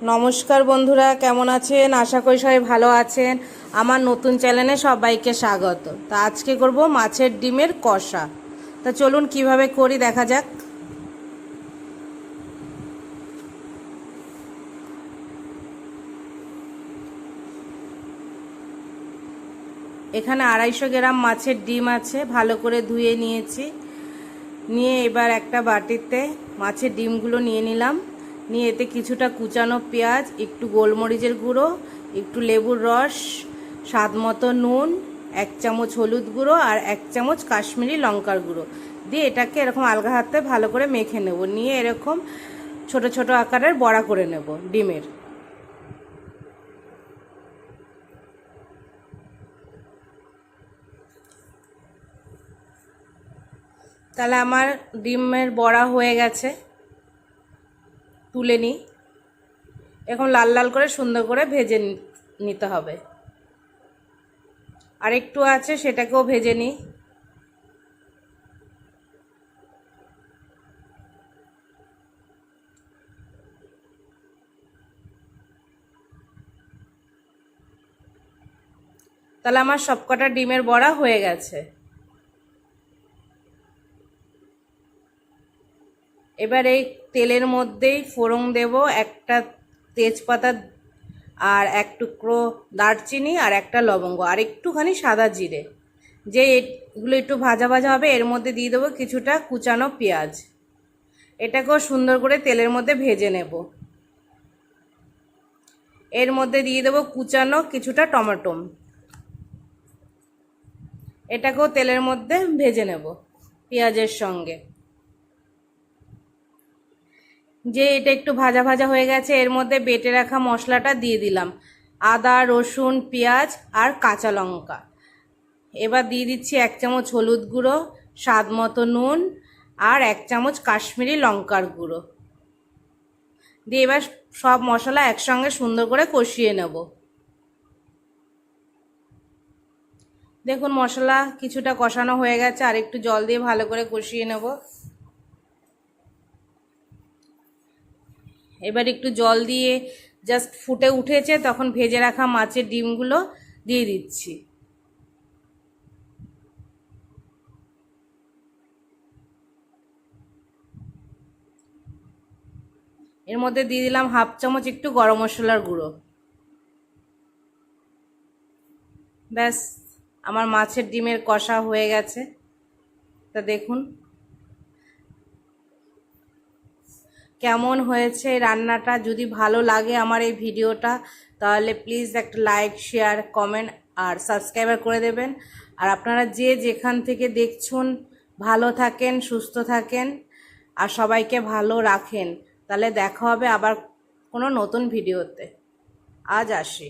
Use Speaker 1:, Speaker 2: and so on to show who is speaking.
Speaker 1: নমস্কার বন্ধুরা, কেমন আছেন? আশা করি সবাই ভালো আছেন। আমার নতুন চ্যানেলে সবাইকে স্বাগত। তা আজকে করব মাছের ডিমের কষা। তা চলুন কিভাবে করি দেখা যাক। এখানে 250 গ্রাম মাছের ডিম আছে, ভালো করে ধুয়ে নিয়েছি। নিয়ে এবার একটা বাটিতে মাছের ডিমগুলো নিয়ে নিলাম। নিয়ে এতে কিছুটা কুচানো পেঁয়াজ, একটু গোলমরিচের গুঁড়ো, একটু লেবুর রস, স্বাদ মতো নুন, 1 চামচ হলুদ গুঁড়ো আর 1 চামচ কাশ্মীরি লঙ্কার গুঁড়ো দিয়ে এটাকে এরকম আলগা হাতে ভালো করে মেখে নেব। নিয়ে এরকম ছোট ছোট আকারের বড়া করে নেব ডিমের। তাহলে আমার ডিমের বড়া হয়ে গেছে, তুলে নিই। এখন লাল লাল করে সুন্দর করে ভেজে নিতে হবে। আর একটু আছে, সেটাকেও ভেজে নিই। তাহলে আমার সবকটা ডিমের বড়া হয়ে গেছে। এবার এই তেলের মধ্যেই ফোড়ন দেব, একটা তেজপাতা আর 1 টুকরো দারচিনি আর একটা লবঙ্গ আর একটুখানি সাদা জিরে। যে এগুলো একটু ভাজা ভাজা হবে, এর মধ্যে দিয়ে দেবো কিছুটা কুচানো পেঁয়াজ। এটাকেও সুন্দর করে তেলের মধ্যে ভেজে নেব। এর মধ্যে দিয়ে দেবো কুচানো কিছুটা টমেটো। এটাকেও তেলের মধ্যে ভেজে নেব পেঁয়াজের সঙ্গে। যে এটা একটু ভাজা ভাজা হয়ে গেছে, এর মধ্যে বেটে রাখা মশলাটা দিয়ে দিলাম, আদা, রসুন, পেঁয়াজ আর কাঁচা লঙ্কা। এবার দিয়ে দিচ্ছি 1 চামচ হলুদ গুঁড়ো, স্বাদ মতো নুন আর 1 চামচ কাশ্মীরি লঙ্কার গুঁড়ো দিয়ে এবার সব মশলা একসঙ্গে সুন্দর করে কষিয়ে নেব। দেখুন মশলা কিছুটা কষানো হয়ে গেছে, আর একটু জল দিয়ে ভালো করে কষিয়ে নেব। এবার একটু জল দিয়ে জাস্ট ফুটে উঠেছে, তখন ভেজে রাখা মাছের ডিমগুলো দিয়ে দিচ্ছি। এর মধ্যে দিয়ে দিলাম 1/2 চামচ একটু গরম মশলার গুঁড়ো। ব্যাস, আমার মাছের ডিমের কষা হয়ে গেছে। তা দেখুন কেমন হয়েছে রান্নাটা। যদি ভালো লাগে আমার এই ভিডিওটা, তাহলে প্লিজ একটা লাইক, শেয়ার, কমেন্ট আর সাবস্ক্রাইবার করে দেবেন। আর আপনারা যে যেখান থেকে দেখছেন, ভালো থাকেন, সুস্থ থাকেন আর সবাইকে ভালো রাখেন। তাহলে দেখা হবে আবার কোনো নতুন ভিডিওতে। আজ আসি।